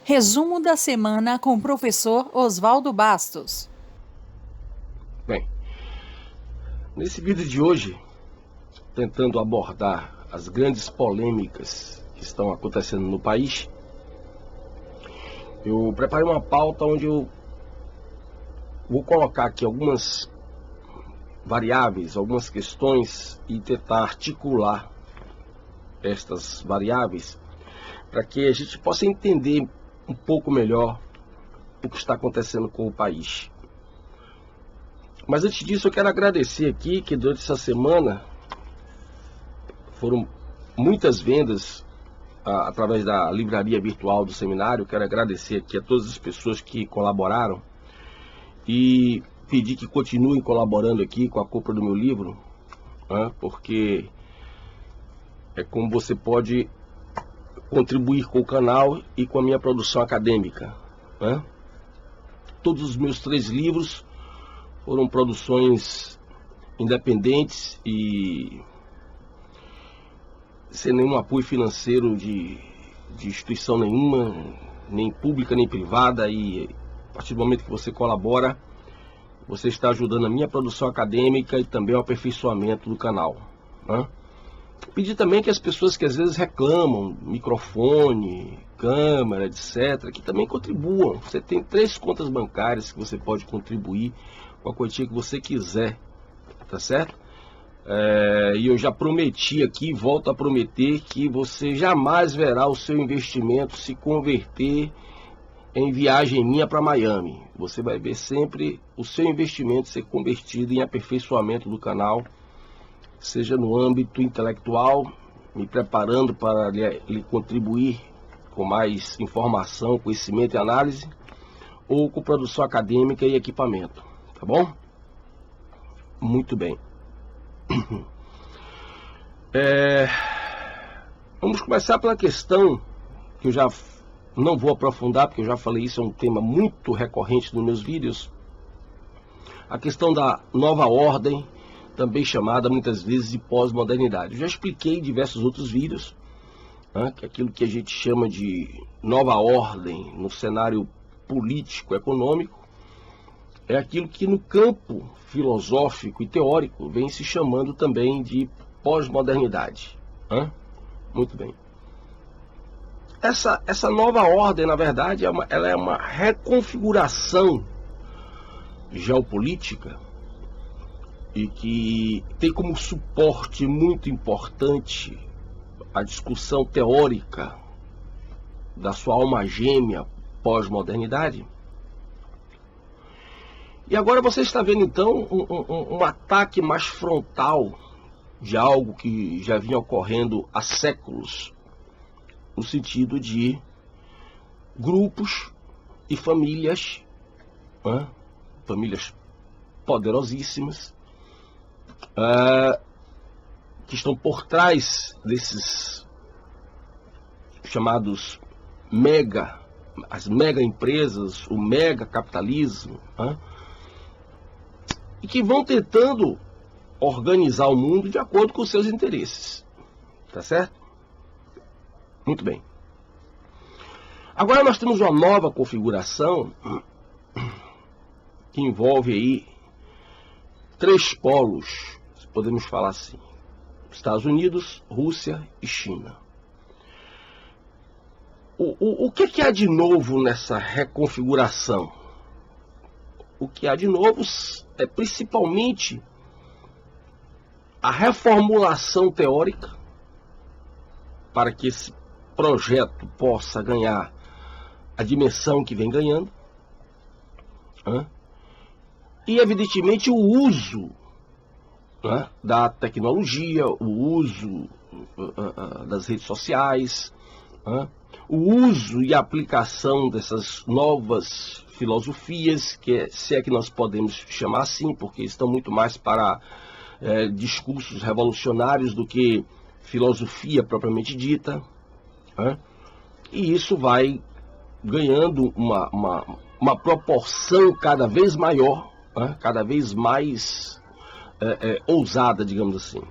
Resumo da semana com o professor Oswaldo Bastos. Bem, nesse vídeo de hoje, tentando abordar as grandes polêmicas que estão acontecendo no país, eu preparei uma pauta onde eu vou colocar aqui algumas variáveis, algumas questões e tentar articular estas variáveis para que a gente possa entender um pouco melhor o que está acontecendo com o país. Mas antes disso eu quero agradecer aqui que durante essa semana foram muitas vendas através da livraria virtual do seminário. Quero agradecer aqui a todas as pessoas que colaboraram e pedir que continuem colaborando aqui com a compra do meu livro, porque é como você pode contribuir com o canal e com a minha produção acadêmica. Todos os meus 3 livros foram produções independentes e sem nenhum apoio financeiro de instituição nenhuma, nem pública nem privada, e a partir do momento que você colabora, você está ajudando a minha produção acadêmica e também o aperfeiçoamento do canal. Pedir também que as pessoas que às vezes reclamam, microfone, câmera, etc., que também contribuam. Você tem 3 contas bancárias que você pode contribuir com a quantia que você quiser, tá certo? E eu já prometi aqui, volto a prometer, que você jamais verá o seu investimento se converter em viagem minha para Miami. Você vai ver sempre o seu investimento ser convertido em aperfeiçoamento do canal, seja no âmbito intelectual, me preparando para lhe contribuir com mais informação, conhecimento e análise, ou com produção acadêmica e equipamento, tá bom? Muito bem. Vamos começar pela questão que eu já não vou aprofundar, porque eu já falei isso, é um tema muito recorrente nos meus vídeos. A questão da nova ordem, também chamada muitas vezes de pós-modernidade. Eu já expliquei em diversos outros vídeos, que aquilo que a gente chama de nova ordem no cenário político, econômico, é aquilo que no campo filosófico e teórico vem se chamando também de pós-modernidade. Muito bem. Essa nova ordem, na verdade, ela é uma reconfiguração geopolítica e que tem como suporte muito importante a discussão teórica da sua alma gêmea pós-modernidade. E agora você está vendo então um ataque mais frontal de algo que já vinha ocorrendo há séculos, no sentido de grupos e famílias, famílias poderosíssimas, que estão por trás desses chamados as mega empresas, o mega capitalismo, e que vão tentando organizar o mundo de acordo com os seus interesses, tá certo? Muito bem. Agora nós temos uma nova configuração que envolve aí 3 polos, podemos falar assim: Estados Unidos, Rússia e China. O que há de novo nessa reconfiguração? O que há de novo é principalmente a reformulação teórica para que esse projeto possa ganhar a dimensão que vem ganhando, e evidentemente o uso da tecnologia, o uso das redes sociais, o uso e aplicação dessas novas filosofias, se é que nós podemos chamar assim, porque estão muito mais para discursos revolucionários do que filosofia propriamente dita, e isso vai ganhando uma proporção cada vez maior, cada vez mais ousada, digamos assim.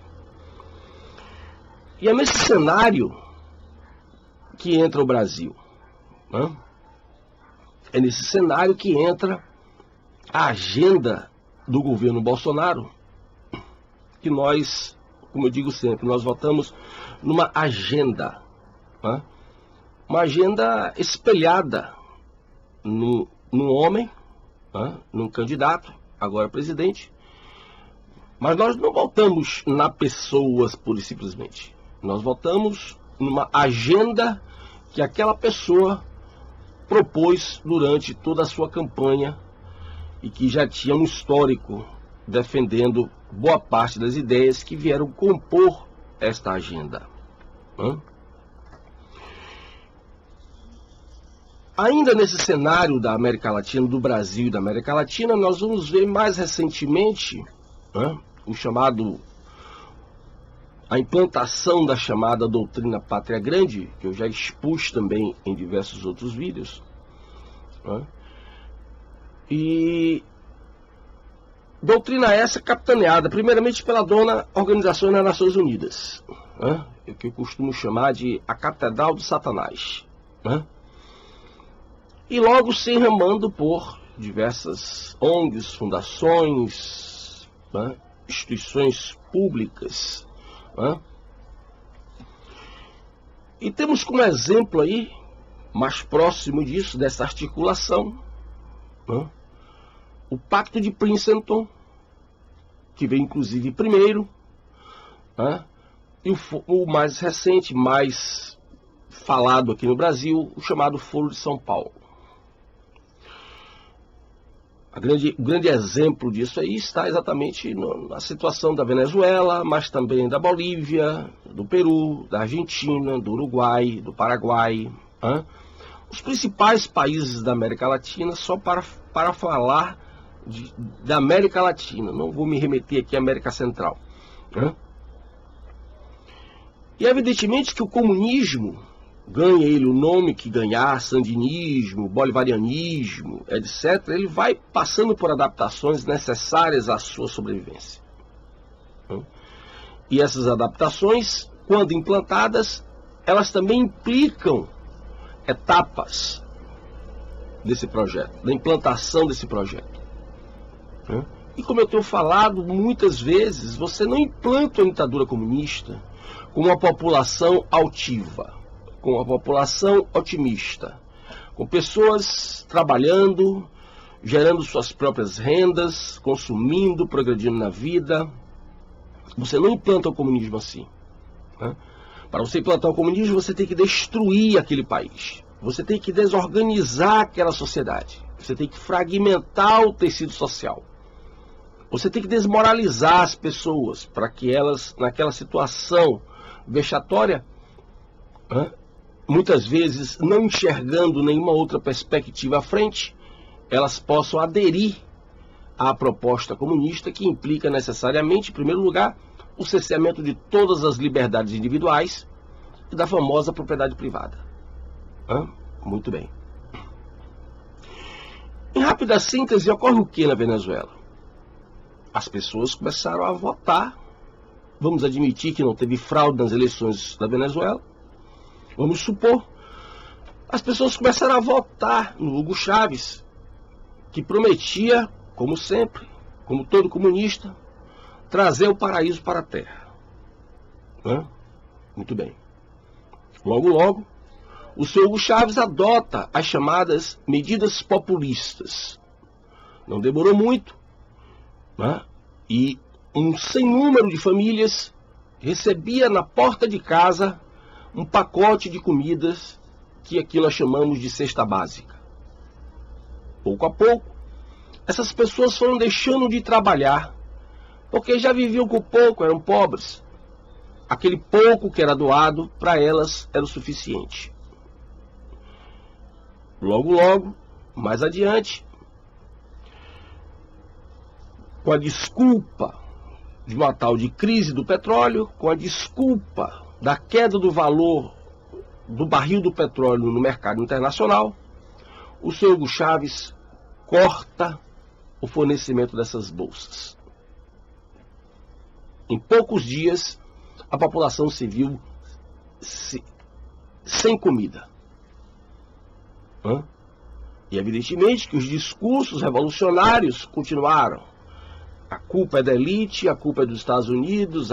E é nesse cenário que entra o Brasil. É nesse cenário que entra a agenda do governo Bolsonaro, que nós, como eu digo sempre, nós votamos numa agenda, né? Uma agenda espelhada num homem, né? Num candidato, agora presidente, mas nós não votamos na pessoa pura e simplesmente. Nós votamos numa agenda que aquela pessoa propôs durante toda a sua campanha e que já tinha um histórico defendendo boa parte das ideias que vieram compor esta agenda. Ainda nesse cenário da América Latina, do Brasil e da América Latina, nós vamos ver mais recentemente a implantação da chamada doutrina Pátria Grande, que eu já expus também em diversos outros vídeos. E doutrina essa capitaneada primeiramente pela dona Organização das Nações Unidas, o que eu costumo chamar de a Catedral do Satanás. E logo se enramando por diversas ONGs, fundações, instituições públicas. E temos como exemplo aí, mais próximo disso, dessa articulação, o Pacto de Princeton, que veio inclusive primeiro, e o mais recente, mais falado aqui no Brasil, o chamado Foro de São Paulo. O grande exemplo disso aí está exatamente na situação da Venezuela, mas também da Bolívia, do Peru, da Argentina, do Uruguai, do Paraguai. Os principais países da América Latina, só para falar da América Latina, não vou me remeter aqui à América Central. E evidentemente que o comunismo, ganha ele o nome que ganhar, sandinismo, bolivarianismo, etc., ele vai passando por adaptações necessárias à sua sobrevivência. E essas adaptações, quando implantadas, elas também implicam etapas desse projeto, da implantação desse projeto. E como eu tenho falado muitas vezes, você não implanta uma ditadura comunista com uma população altiva, com a população otimista, com pessoas trabalhando, gerando suas próprias rendas, consumindo, progredindo na vida. Você não implanta o comunismo assim. Para você implantar o comunismo, você tem que destruir aquele país. Você tem que desorganizar aquela sociedade. Você tem que fragmentar o tecido social. Você tem que desmoralizar as pessoas para que elas, naquela situação vexatória, muitas vezes não enxergando nenhuma outra perspectiva à frente, elas possam aderir à proposta comunista, que implica necessariamente, em primeiro lugar, o cerceamento de todas as liberdades individuais e da famosa propriedade privada. Muito bem. Em rápida síntese, ocorre o que na Venezuela? As pessoas começaram a votar. Vamos admitir que não teve fraude nas eleições da Venezuela. Vamos supor, as pessoas começaram a votar no Hugo Chávez, que prometia, como sempre, como todo comunista, trazer o paraíso para a terra. Muito bem. Logo, logo, o seu Hugo Chávez adota as chamadas medidas populistas. Não demorou muito, e um sem número de famílias recebia na porta de casa um pacote de comidas que aqui nós chamamos de cesta básica. Pouco a pouco, essas pessoas foram deixando de trabalhar, porque já viviam com pouco, eram pobres. Aquele pouco que era doado, para elas, era o suficiente. Logo, logo, mais adiante, com a desculpa de uma tal de crise do petróleo, com a desculpa da queda do valor do barril do petróleo no mercado internacional, o senhor Hugo Chávez corta o fornecimento dessas bolsas. Em poucos dias, a população se viu sem comida. E evidentemente que os discursos revolucionários continuaram. A culpa é da elite, a culpa é dos Estados Unidos,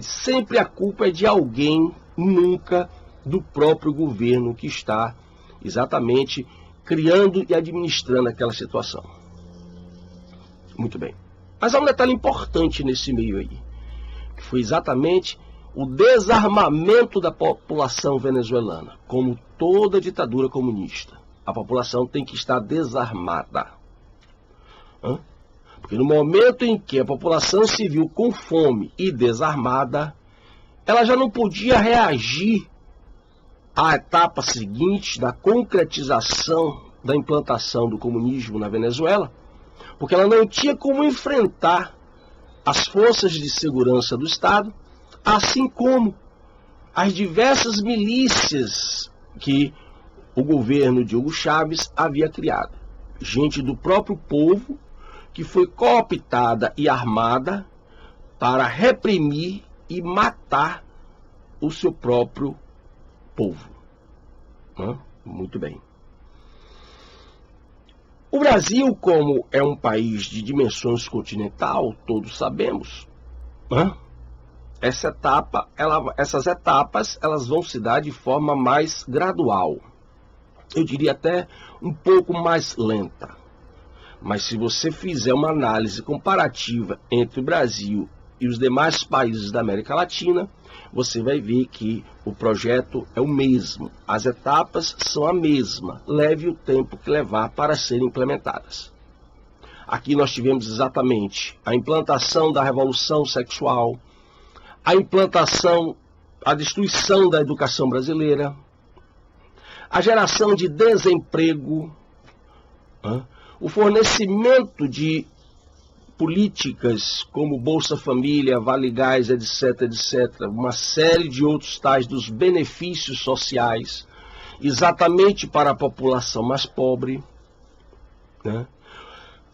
sempre a culpa é de alguém, nunca do próprio governo que está exatamente criando e administrando aquela situação. Muito bem. Mas há um detalhe importante nesse meio aí, que foi exatamente o desarmamento da população venezuelana. Como toda ditadura comunista, a população tem que estar desarmada. Porque no momento em que a população se viu com fome e desarmada, ela já não podia reagir à etapa seguinte da concretização da implantação do comunismo na Venezuela, porque ela não tinha como enfrentar as forças de segurança do Estado, assim como as diversas milícias que o governo de Hugo Chávez havia criado. Gente do próprio povo que foi cooptada e armada para reprimir e matar o seu próprio povo. Muito bem. O Brasil, como é um país de dimensões continental, todos sabemos, essas etapas elas vão se dar de forma mais gradual. Eu diria até um pouco mais lenta. Mas se você fizer uma análise comparativa entre o Brasil e os demais países da América Latina, você vai ver que o projeto é o mesmo. As etapas são a mesma. Leve o tempo que levar para serem implementadas. Aqui nós tivemos exatamente a implantação da revolução sexual, a destruição da educação brasileira, a geração de desemprego, o fornecimento de políticas como Bolsa Família, Vale Gás, etc., etc., uma série de outros tais dos benefícios sociais, exatamente para a população mais pobre,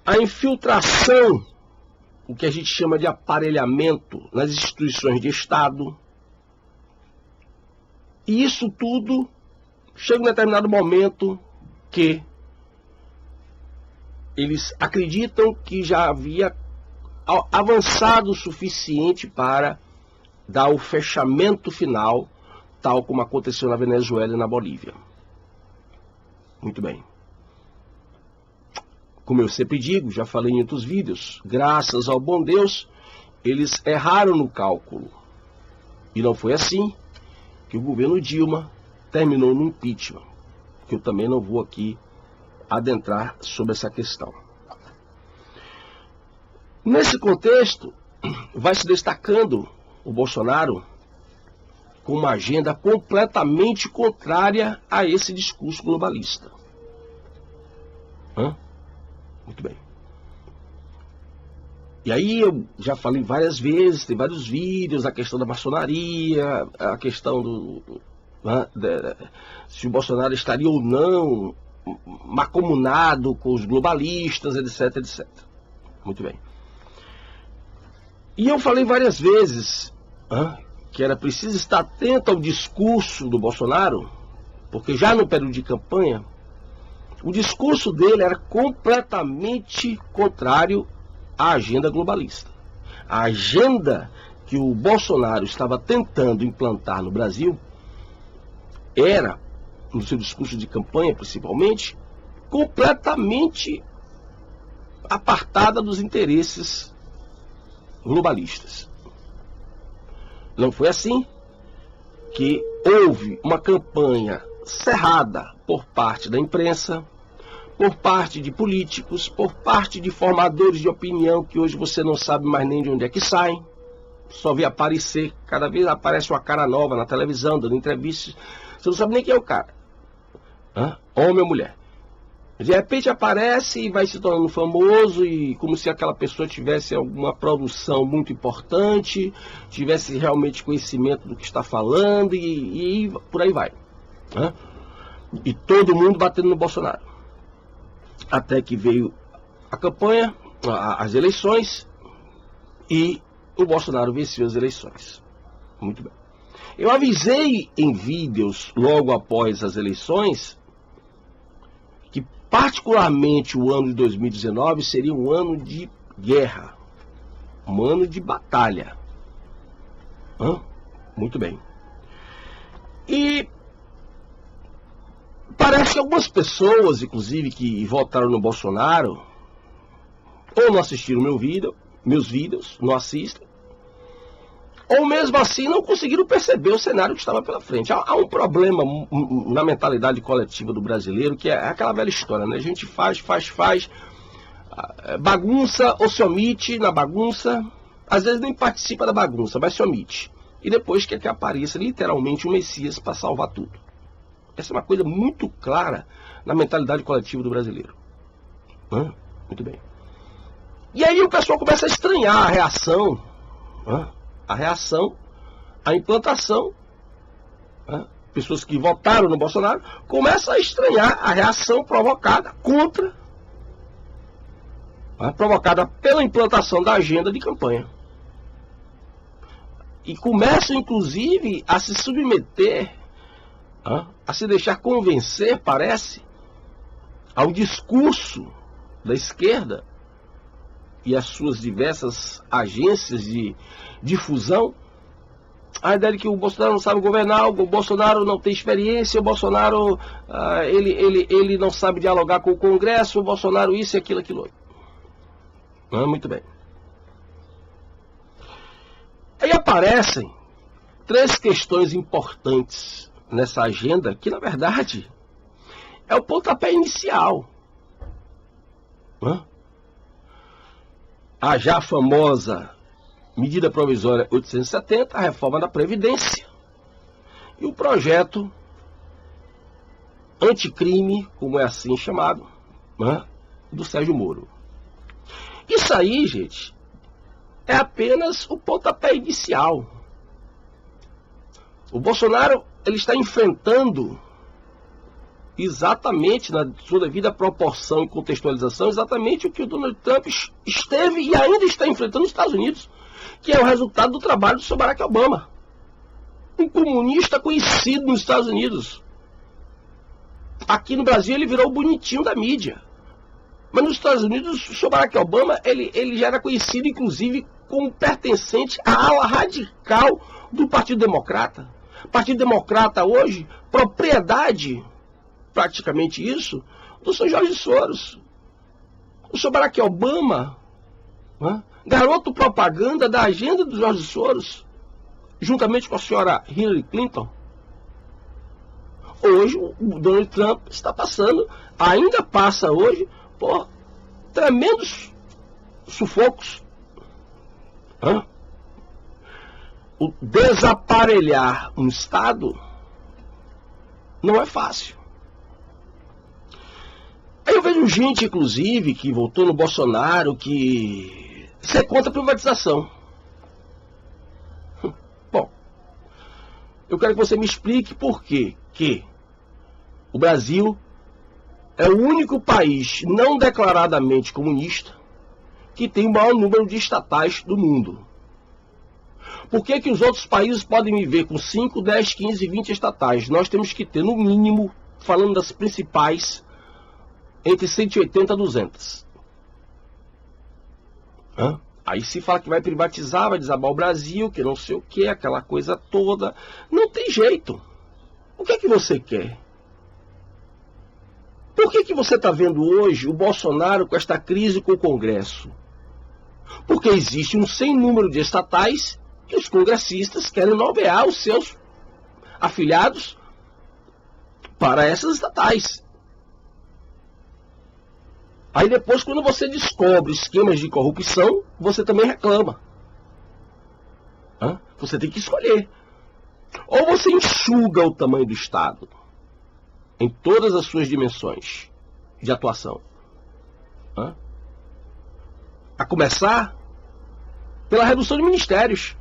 A infiltração, o que a gente chama de aparelhamento nas instituições de Estado, e isso tudo chega em um determinado momento que eles acreditam que já havia avançado o suficiente para dar o fechamento final, tal como aconteceu na Venezuela e na Bolívia. Muito bem. Como eu sempre digo, já falei em outros vídeos, graças ao bom Deus, eles erraram no cálculo. E não foi assim que o governo Dilma terminou no impeachment, que eu também não vou aqui adentrar sobre essa questão. Nesse contexto, vai se destacando o Bolsonaro com uma agenda completamente contrária a esse discurso globalista. Muito bem. E aí eu já falei várias vezes, tem vários vídeos, a questão da maçonaria, a questão se o Bolsonaro estaria ou não macomunado com os globalistas, etc, etc. Muito bem. E eu falei várias vezes que era preciso estar atento ao discurso do Bolsonaro, porque já no período de campanha, o discurso dele era completamente contrário à agenda globalista. A agenda que o Bolsonaro estava tentando implantar no Brasil era, no seu discurso de campanha principalmente, completamente apartada dos interesses globalistas. Não foi assim que houve uma campanha cerrada por parte da imprensa, por parte de políticos, por parte de formadores de opinião que hoje você não sabe mais nem de onde é que saem, só vê aparecer, cada vez aparece uma cara nova na televisão, dando entrevistas, você não sabe nem quem é o cara, homem ou mulher. De repente aparece e vai se tornando famoso, e como se aquela pessoa tivesse alguma produção muito importante, tivesse realmente conhecimento do que está falando, e por aí vai. E todo mundo batendo no Bolsonaro. Até que veio a campanha, as eleições, e o Bolsonaro venceu as eleições. Muito bem. Eu avisei em vídeos logo após as eleições que particularmente o ano de 2019 seria um ano de guerra, um ano de batalha. Muito bem. E parece que algumas pessoas, inclusive, que votaram no Bolsonaro, ou não assistiram meus vídeos, não assistem, ou mesmo assim não conseguiram perceber o cenário que estava pela frente. Há um problema na mentalidade coletiva do brasileiro, que é aquela velha história, né? A gente faz, bagunça ou se omite na bagunça, às vezes nem participa da bagunça, mas se omite. E depois quer que apareça literalmente um Messias para salvar tudo. Essa é uma coisa muito clara na mentalidade coletiva do brasileiro. Muito bem. E aí o pessoal começa a estranhar a reação, a implantação. Pessoas que votaram no Bolsonaro começam a estranhar a reação provocada provocada pela implantação da agenda de campanha. E começam, inclusive, a se submeter, a se deixar convencer, parece, ao discurso da esquerda e as suas diversas agências de difusão, a ideia de que o Bolsonaro não sabe governar, o Bolsonaro não tem experiência, o Bolsonaro ele não sabe dialogar com o Congresso, o Bolsonaro isso e aquilo outro. Muito bem. Aí aparecem 3 questões importantes nessa agenda, que na verdade é o pontapé inicial. A já famosa medida provisória 870, a reforma da Previdência, e o projeto anticrime, como é assim chamado, do Sérgio Moro. Isso aí, gente, é apenas o pontapé inicial. O Bolsonaro, ele está enfrentando exatamente, na sua devida proporção e contextualização, exatamente o que o Donald Trump esteve e ainda está enfrentando nos Estados Unidos, que é o resultado do trabalho do Sr. Barack Obama, um comunista conhecido nos Estados Unidos. Aqui no Brasil ele virou o bonitinho da mídia. Mas nos Estados Unidos, o Sr. Barack Obama, ele já era conhecido, inclusive, como pertencente à ala radical do Partido Democrata. O Partido Democrata hoje, propriedade, praticamente isso, do Sr. Jorge Soros. O Sr. Barack Obama, garoto propaganda da agenda do Jorge Soros, juntamente com a senhora Hillary Clinton. Hoje o Donald Trump está passando, ainda passa hoje, por tremendos sufocos. O desaparelhar um Estado não é fácil. Aí eu vejo gente, inclusive, que votou no Bolsonaro, que é contra a privatização. Bom, eu quero que você me explique por quê que o Brasil é o único país não declaradamente comunista que tem o maior número de estatais do mundo. Por que que os outros países podem viver com 5, 10, 15, 20 estatais? Nós temos que ter, no mínimo, falando das principais, entre 180 a 200. Aí se fala que vai privatizar, vai desabar o Brasil, que não sei o que, aquela coisa toda. Não tem jeito. O que é que você quer? Por que que você está vendo hoje o Bolsonaro com esta crise com o Congresso? Porque existe um sem número de estatais e os congressistas querem nomear os seus afiliados para essas estatais. Aí depois, quando você descobre esquemas de corrupção, você também reclama. Você tem que escolher. Ou você enxuga o tamanho do Estado, em todas as suas dimensões de atuação. A começar pela redução de ministérios.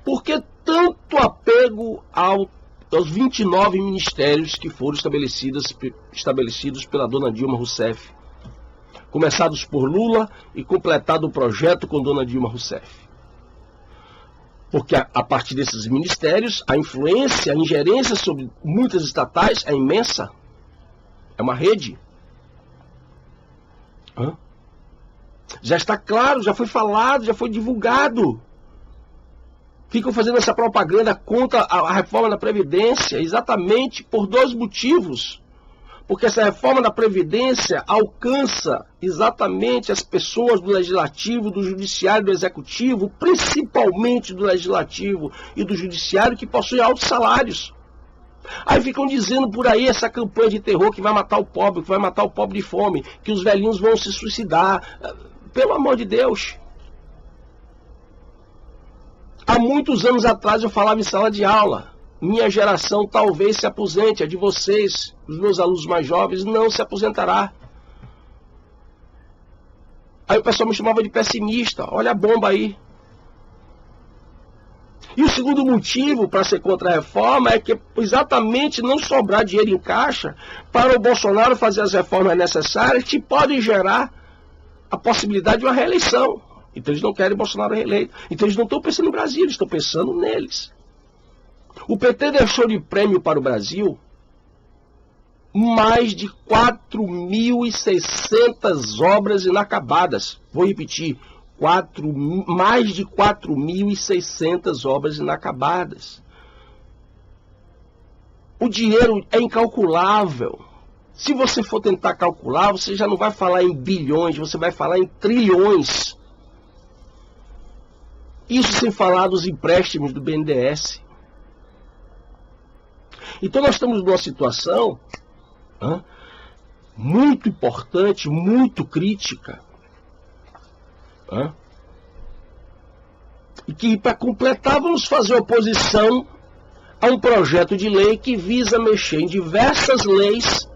Por que tanto apego aos 29 ministérios que foram estabelecidos pela dona Dilma Rousseff? Começados por Lula e completado o projeto com dona Dilma Rousseff. Porque a partir desses ministérios, a influência, a ingerência sobre muitas estatais é imensa. É uma rede. Já está claro, já foi falado, já foi divulgado. Ficam fazendo essa propaganda contra a reforma da Previdência exatamente por dois motivos. Porque essa reforma da Previdência alcança exatamente as pessoas do Legislativo, do Judiciário, do Executivo, principalmente do Legislativo e do Judiciário, que possuem altos salários. Aí ficam dizendo por aí essa campanha de terror que vai matar o pobre, que vai matar o pobre de fome, que os velhinhos vão se suicidar. Pelo amor de Deus. Há muitos anos atrás eu falava em sala de aula. Minha geração talvez se aposente, a de vocês, os meus alunos mais jovens, não se aposentará. Aí o pessoal me chamava de pessimista. Olha a bomba aí. E o segundo motivo para ser contra a reforma é que exatamente não sobrar dinheiro em caixa para o Bolsonaro fazer as reformas necessárias que podem gerar a possibilidade de uma reeleição. Então eles não querem Bolsonaro reeleito. Então eles não estão pensando no Brasil, eles estão pensando neles. O PT deixou de prêmio para o Brasil mais de 4.600 obras inacabadas. Vou repetir, mais de 4.600 obras inacabadas. O dinheiro é incalculável. Se você for tentar calcular, você já não vai falar em bilhões, você vai falar em trilhões. Isso sem falar dos empréstimos do BNDES. Então nós estamos numa situação muito importante, muito crítica. E que, para completar, vamos fazer oposição a um projeto de lei que visa mexer em diversas leis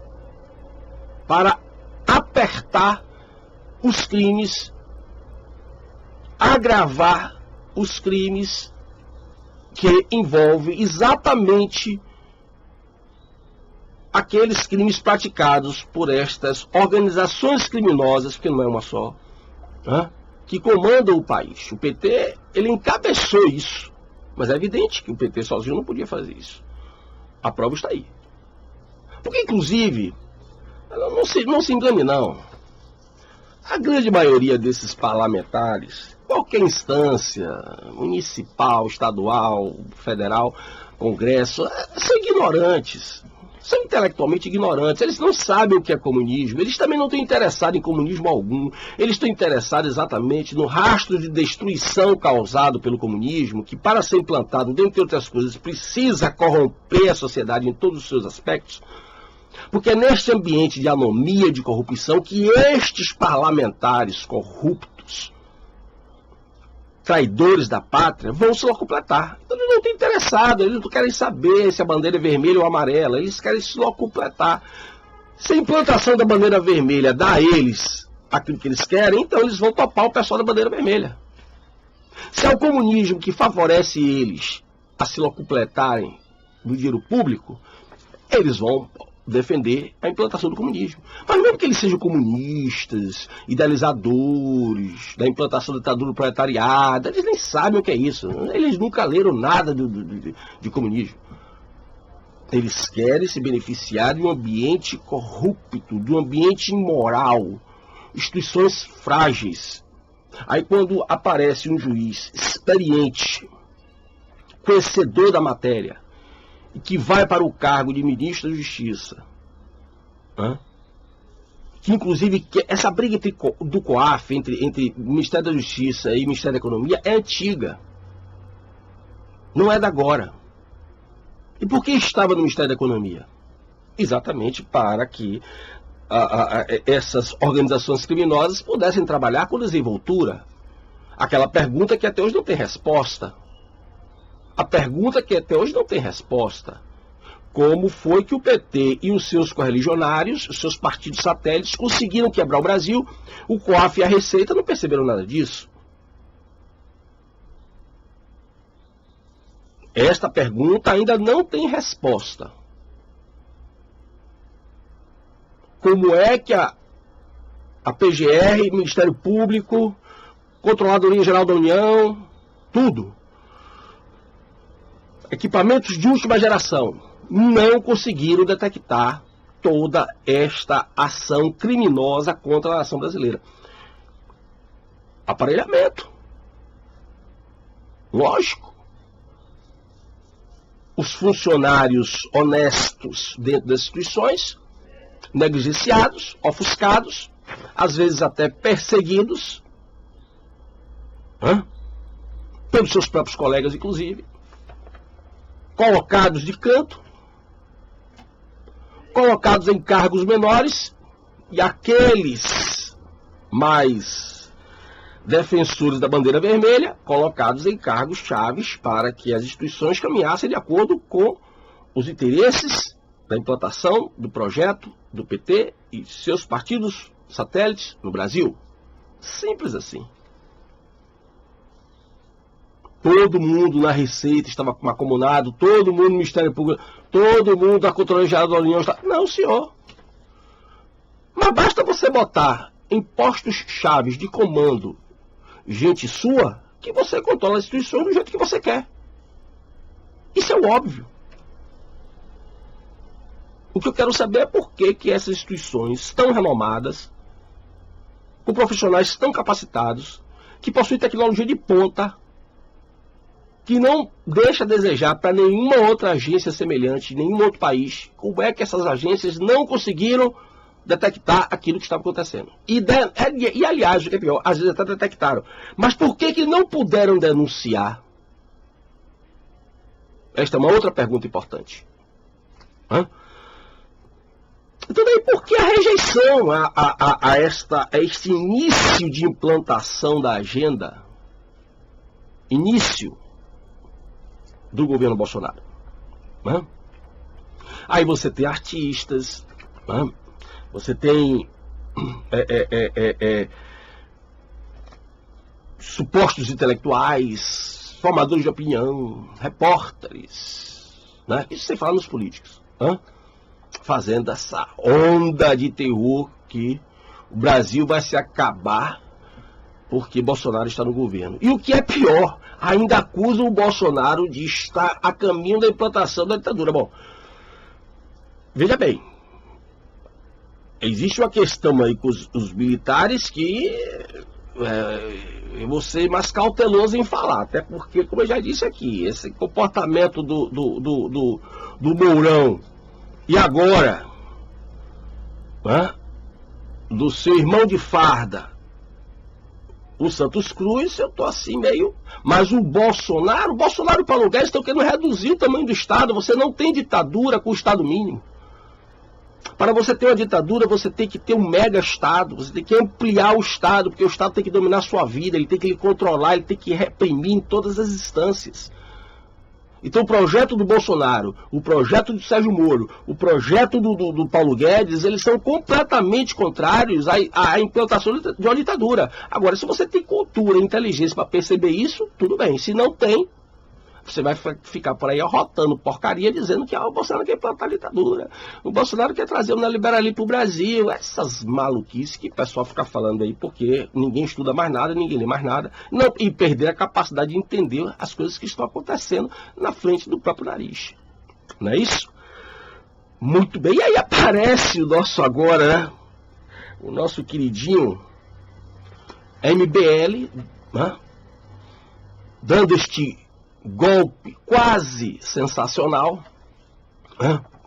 para apertar os crimes, agravar os crimes que envolvem exatamente aqueles crimes praticados por estas organizações criminosas, que não é uma só, que comandam o país. O PT, ele encabeçou isso, mas é evidente que o PT sozinho não podia fazer isso. A prova está aí. Porque, inclusive, não se engane não, a grande maioria desses parlamentares, qualquer instância, municipal, estadual, federal, Congresso, são ignorantes. São intelectualmente ignorantes, eles não sabem o que é comunismo, eles também não estão interessados em comunismo algum, eles estão interessados exatamente no rastro de destruição causado pelo comunismo, que para ser implantado, dentre outras coisas, precisa corromper a sociedade em todos os seus aspectos, porque é neste ambiente de anomia, de corrupção, que estes parlamentares corruptos, traidores da pátria, vão se locupletar. Então, eles não estão interessados, eles não querem saber se a bandeira é vermelha ou amarela, eles querem se locupletar. Se a implantação da bandeira vermelha dá a eles aquilo que eles querem, então eles vão topar o pessoal da bandeira vermelha. Se é o comunismo que favorece eles a se locupletarem do dinheiro público, eles vão defender a implantação do comunismo. Mas mesmo que eles sejam comunistas, idealizadores da implantação da ditadura proletariada, eles nem sabem o que é isso. Eles nunca leram nada de comunismo. Eles querem se beneficiar de um ambiente corrupto, de um ambiente imoral, instituições frágeis. Aí quando aparece um juiz experiente, conhecedor da matéria, que vai para o cargo de ministro da Justiça, que inclusive essa briga do COAF entre o Ministério da Justiça e o Ministério da Economia é antiga, não é da agora. E por que estava no Ministério da Economia? Exatamente para que essas organizações criminosas pudessem trabalhar com desenvoltura. Aquela pergunta que até hoje não tem resposta. A pergunta que até hoje não tem resposta. Como foi que o PT e os seus correligionários, os seus partidos satélites, conseguiram quebrar o Brasil? O COAF e a Receita não perceberam nada disso. Esta pergunta ainda não tem resposta. Como é que a PGR, Ministério Público, Controladoria Geral da União, tudo, equipamentos de última geração, não conseguiram detectar toda esta ação criminosa contra a nação brasileira? Aparelhamento. Lógico. Os funcionários honestos dentro das instituições, negligenciados, ofuscados, às vezes até perseguidos, pelos seus próprios colegas, inclusive, colocados de canto, colocados em cargos menores, e aqueles mais defensores da bandeira vermelha, colocados em cargos chaves para que as instituições caminhassem de acordo com os interesses da implantação do projeto do PT e seus partidos satélites no Brasil. Simples assim. Todo mundo na Receita estava macomunado, todo mundo no Ministério Público, todo mundo da Controladoria Geral da União. Não, senhor. Mas basta você botar em postos chaves de comando gente sua, que você controla as instituições do jeito que você quer. Isso é o óbvio. O que eu quero saber é por que essas instituições tão renomadas, com profissionais tão capacitados, que possuem tecnologia de ponta, que não deixa a desejar para nenhuma outra agência semelhante, nenhum outro país, como é que essas agências não conseguiram detectar aquilo que estava acontecendo? E aliás, o que é pior, às vezes até detectaram. Mas por que não puderam denunciar? Esta é uma outra pergunta importante. Então, daí, por que a rejeição a este início de implantação da agenda? Início do governo Bolsonaro. Aí você tem artistas, você tem supostos intelectuais, formadores de opinião, repórteres, isso sem falar nos políticos, fazendo essa onda de terror que o Brasil vai se acabar porque Bolsonaro está no governo. E o que é pior, ainda acusam o Bolsonaro de estar a caminho da implantação da ditadura. Bom, veja bem, existe uma questão aí com os militares que eu vou ser mais cauteloso em falar, até porque, como eu já disse aqui, esse comportamento do Mourão e agora do seu irmão de farda, o Santos Cruz, eu tô assim meio... Mas o Bolsonaro e o Paulo Guedes estão querendo reduzir o tamanho do Estado. Você não tem ditadura com o Estado mínimo. Para você ter uma ditadura, você tem que ter um mega Estado. Você tem que ampliar o Estado, porque o Estado tem que dominar a sua vida, ele tem que lhe controlar, ele tem que reprimir em todas as instâncias. Então o projeto do Bolsonaro, o projeto do Sérgio Moro, o projeto do Paulo Guedes, eles são completamente contrários à implantação de uma ditadura. Agora, se você tem cultura e inteligência para perceber isso, tudo bem. Se não tem, você vai ficar por aí arrotando porcaria, dizendo que o Bolsonaro quer implantar a ditadura. O Bolsonaro quer trazer o neoliberalismo para o Brasil. Essas maluquices que o pessoal fica falando aí, porque ninguém estuda mais nada, ninguém lê mais nada. Não, e perder a capacidade de entender as coisas que estão acontecendo na frente do próprio nariz. Não é isso? Muito bem. E aí aparece o nosso agora, o nosso queridinho MBL, dando este golpe quase sensacional.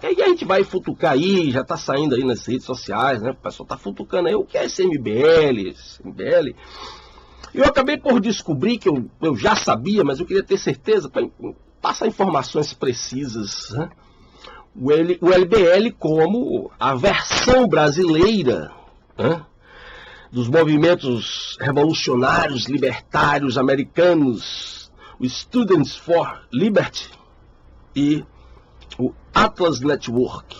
E aí a gente vai futucar aí, já está saindo aí nas redes sociais, o pessoal está futucando aí o que é esse MBL, Eu acabei por descobrir, que eu já sabia, mas eu queria ter certeza para passar informações precisas. O MBL como a versão brasileira dos movimentos revolucionários, libertários americanos, o Students for Liberty e o Atlas Network,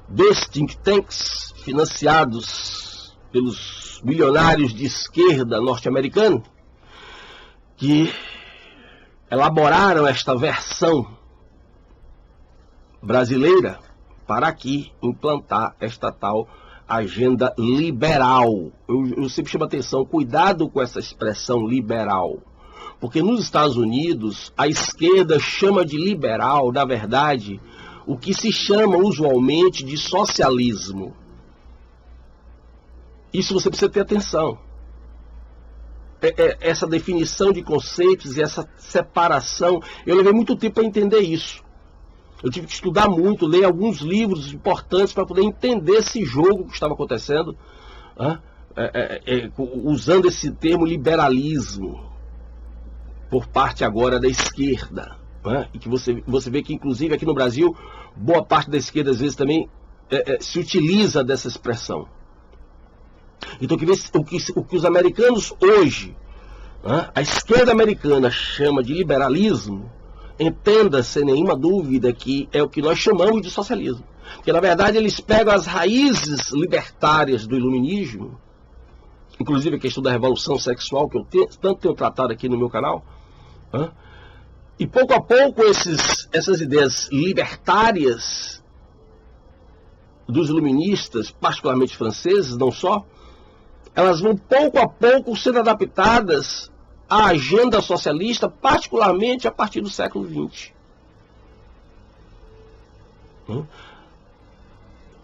dois think tanks financiados pelos milionários de esquerda norte-americanos, que elaboraram esta versão brasileira para aqui implantar esta tal agenda liberal. Eu sempre chamo a atenção, cuidado com essa expressão liberal. Porque nos Estados Unidos, a esquerda chama de liberal, na verdade, o que se chama usualmente de socialismo. Isso você precisa ter atenção. Essa definição de conceitos e essa separação, eu levei muito tempo para entender isso. Eu tive que estudar muito, ler alguns livros importantes para poder entender esse jogo que estava acontecendo, usando esse termo liberalismo por parte agora da esquerda. E que você vê que, inclusive, aqui no Brasil, boa parte da esquerda, às vezes, também se utiliza dessa expressão. Então, o que os americanos hoje, a esquerda americana chama de liberalismo, entenda sem nenhuma dúvida que é o que nós chamamos de socialismo. Porque, na verdade, eles pegam as raízes libertárias do iluminismo, inclusive a questão da revolução sexual, que eu tanto tenho tratado aqui no meu canal, e pouco a pouco essas ideias libertárias dos iluministas, particularmente franceses, não só, elas vão pouco a pouco sendo adaptadas à agenda socialista, particularmente a partir do século XX.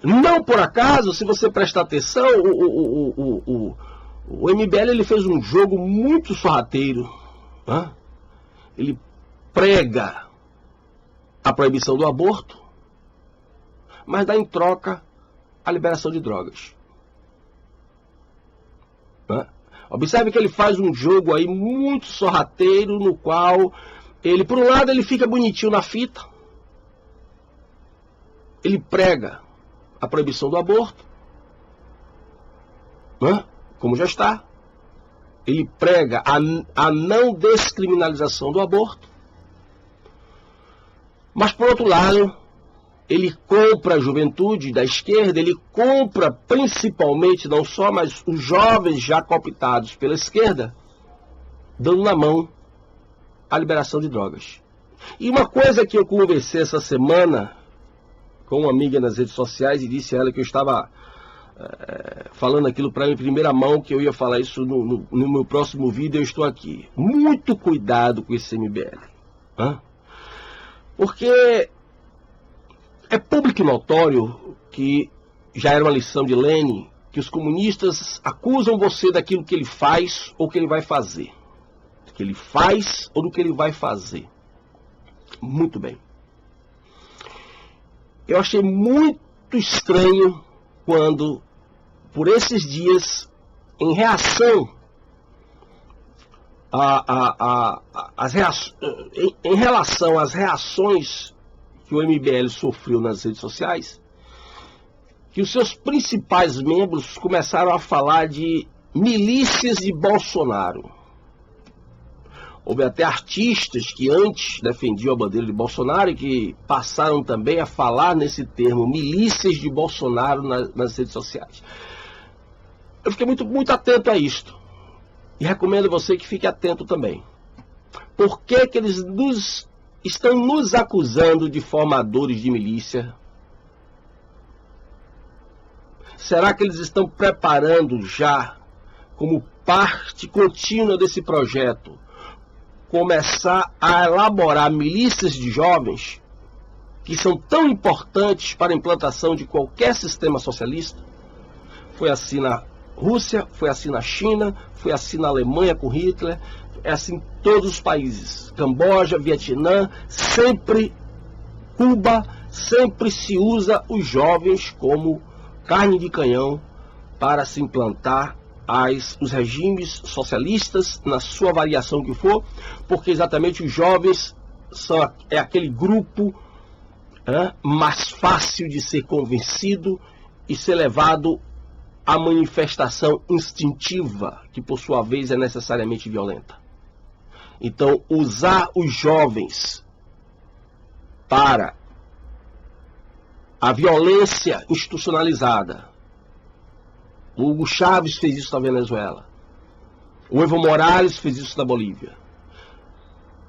Não por acaso, se você prestar atenção, o MBL ele fez um jogo muito sorrateiro. Ele prega a proibição do aborto, mas dá em troca a liberação de drogas. Observe que ele faz um jogo aí muito sorrateiro, no qual ele, por um lado, ele fica bonitinho na fita, ele prega a proibição do aborto, como já está, ele prega a não descriminalização do aborto, mas, por outro lado, ele compra a juventude da esquerda, ele compra principalmente, não só, mas os jovens já cooptados pela esquerda, dando na mão a liberação de drogas. E uma coisa que eu conversei essa semana com uma amiga nas redes sociais e disse a ela que eu estava falando aquilo para ela em primeira mão, que eu ia falar isso no meu próximo vídeo, eu estou aqui. Muito cuidado com esse MBL. Porque é público e notório que já era uma lição de Lenin, que os comunistas acusam você daquilo que ele faz ou que ele vai fazer. Do que ele faz ou do que ele vai fazer. Muito bem. Eu achei muito estranho quando, por esses dias, em reação em relação às reações que o MBL sofreu nas redes sociais, que os seus principais membros começaram a falar de milícias de Bolsonaro. Houve até artistas que antes defendiam a bandeira de Bolsonaro e que passaram também a falar nesse termo, milícias de Bolsonaro, nas redes sociais. Eu fiquei muito atento a isto. E recomendo a você que fique atento também. Por que eles estão nos acusando de formadores de milícia? Será que eles estão preparando já, como parte contínua desse projeto, começar a elaborar milícias de jovens que são tão importantes para a implantação de qualquer sistema socialista? Foi assim na Rússia, foi assim na China, foi assim na Alemanha com Hitler, é assim em todos os países. Camboja, Vietnã, sempre Cuba, sempre se usa os jovens como carne de canhão para se implantar os regimes socialistas, na sua variação que for, porque exatamente os jovens é aquele grupo mais fácil de ser convencido e ser levado à manifestação instintiva, que por sua vez é necessariamente violenta. Então, usar os jovens para a violência institucionalizada. O Hugo Chávez fez isso na Venezuela. O Evo Morales fez isso na Bolívia.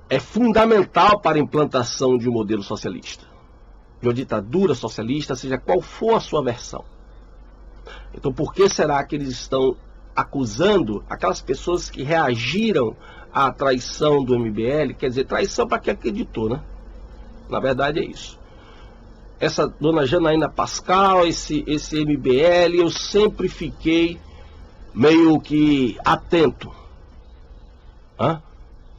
É fundamental para a implantação de um modelo socialista, de uma ditadura socialista, seja qual for a sua versão. Então, por que será que eles estão acusando aquelas pessoas que reagiram à traição do MBL? Quer dizer, traição para quem acreditou, né? Na verdade é isso. essa dona Janaína Pascoal, esse MBL, eu sempre fiquei meio que atento.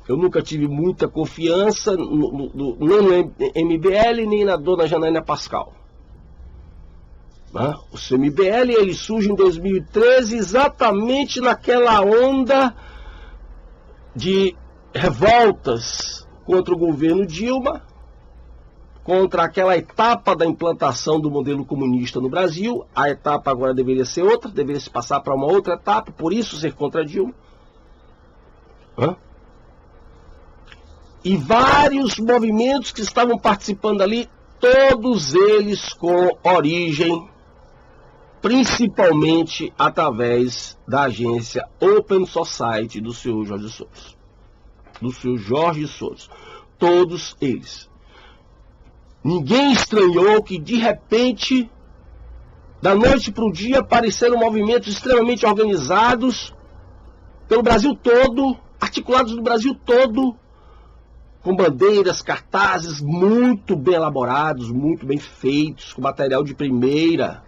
Eu nunca tive muita confiança nem no MBL, nem na dona Janaína Pascoal. O seu MBL, ele surge em 2013, exatamente naquela onda de revoltas contra o governo Dilma, contra aquela etapa da implantação do modelo comunista no Brasil. A etapa agora deveria ser outra, deveria se passar para uma outra etapa, por isso ser contra Dilma. E vários movimentos que estavam participando ali, todos eles com origem principalmente através da agência Open Society do senhor Jorge Soros. Todos eles. Ninguém estranhou que, de repente, da noite para o dia, apareceram movimentos extremamente organizados pelo Brasil todo, articulados no Brasil todo, com bandeiras, cartazes muito bem elaborados, muito bem feitos, com material de primeira.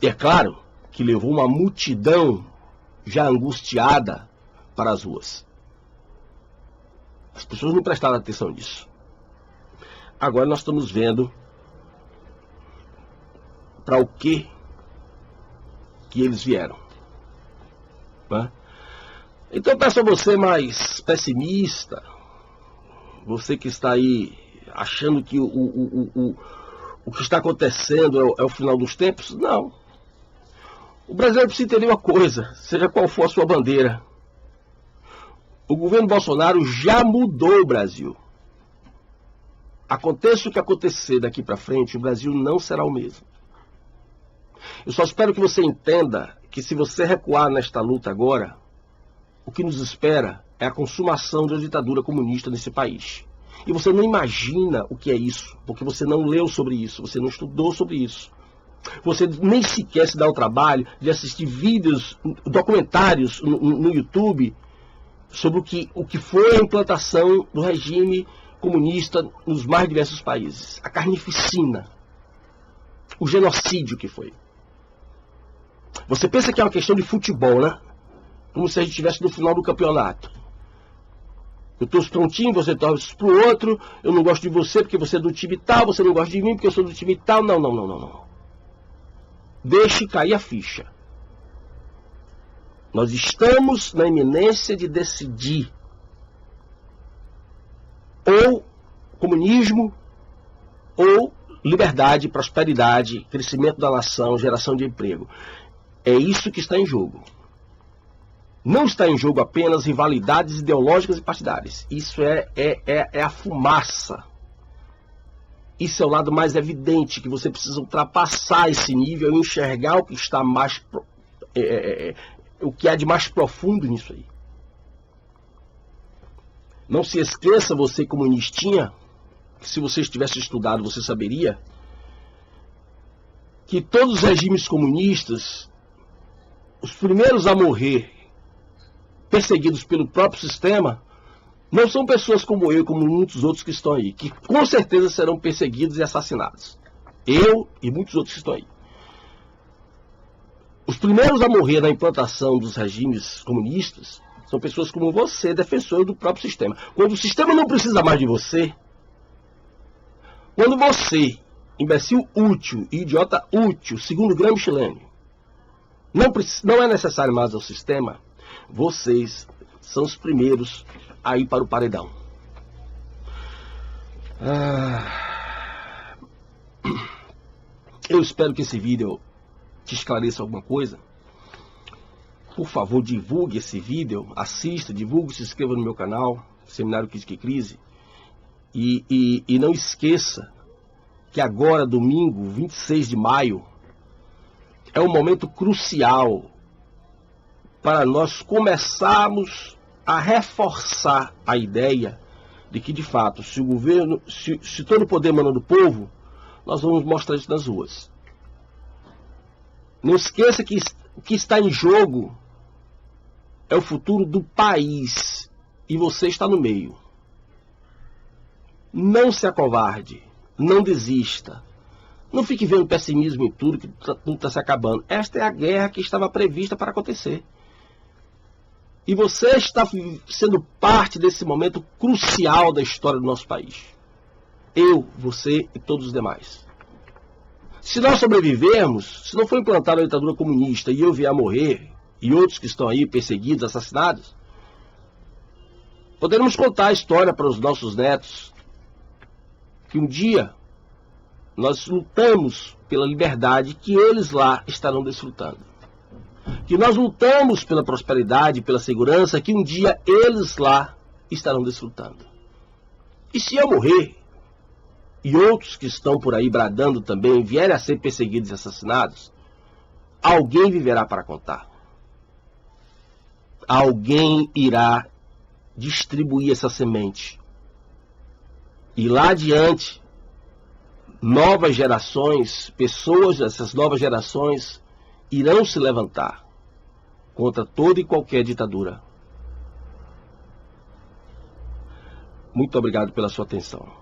E é claro que levou uma multidão já angustiada para as ruas. As pessoas não prestaram atenção nisso. Agora nós estamos vendo para o que eles vieram. Então eu peço a você mais pessimista, você que está aí achando que o que está acontecendo é o final dos tempos. Não. O brasileiro precisa entender uma coisa, seja qual for a sua bandeira. O governo Bolsonaro já mudou o Brasil. Aconteça o que acontecer daqui para frente, o Brasil não será o mesmo. Eu só espero que você entenda que, se você recuar nesta luta agora, o que nos espera é a consumação da ditadura comunista nesse país. E você não imagina o que é isso, porque você não leu sobre isso, você não estudou sobre isso. Você nem sequer se dá o trabalho de assistir vídeos, documentários no YouTube sobre o que foi a implantação do regime comunista nos mais diversos países. A carnificina, o genocídio que foi. Você pensa que é uma questão de futebol, né? Como se a gente estivesse no final do campeonato. Eu torço para um time, você torce para o outro, eu não gosto de você porque você é do time tal, você não gosta de mim porque eu sou do time tal. Não. Deixe cair a ficha. Nós estamos na iminência de decidir ou comunismo, ou liberdade, prosperidade, crescimento da nação, geração de emprego. É isso que está em jogo. Não está em jogo apenas rivalidades ideológicas e partidárias. Isso é a fumaça. Isso é o lado mais evidente, que você precisa ultrapassar esse nível e enxergar o que está mais... o que há de mais profundo nisso aí. Não se esqueça, você comunistinha, que se você tivesse estudado, você saberia, que todos os regimes comunistas, os primeiros a morrer, perseguidos pelo próprio sistema, não são pessoas como eu, como muitos outros que estão aí, que com certeza serão perseguidos e assassinados. Eu e muitos outros que estão aí. Os primeiros a morrer na implantação dos regimes comunistas são pessoas como você, defensor do próprio sistema. Quando o sistema não precisa mais de você, quando você, imbecil útil e idiota útil, segundo Gramsci Lênin, não é necessário mais ao sistema, vocês são os primeiros a ir para o paredão. Eu espero que esse vídeo te esclareça alguma coisa. Por favor, divulgue esse vídeo, assista, divulgue, se inscreva no meu canal, Seminário Crítica e Crise. E não esqueça que agora, domingo, 26 de maio, é um momento crucial para nós começarmos a reforçar a ideia de que, de fato, se o governo, se todo o poder manda do povo, nós vamos mostrar isso nas ruas. Não esqueça que o que está em jogo é o futuro do país e você está no meio. Não se acovarde. Não desista. Não fique vendo pessimismo em tudo, que tudo está se acabando. Esta é a guerra que estava prevista para acontecer. E você está sendo parte desse momento crucial da história do nosso país. Eu, você e todos os demais. Se nós sobrevivermos, se não for implantada a ditadura comunista e eu vier a morrer, e outros que estão aí perseguidos, assassinados, poderemos contar a história para os nossos netos, que um dia nós lutamos pela liberdade que eles lá estarão desfrutando. Que nós lutamos pela prosperidade, pela segurança, que um dia eles lá estarão desfrutando. E se eu morrer, e outros que estão por aí bradando também vierem a ser perseguidos e assassinados, alguém viverá para contar. Alguém irá distribuir essa semente. E lá adiante, novas gerações, pessoas dessas novas gerações irão se levantar contra toda e qualquer ditadura. Muito obrigado pela sua atenção.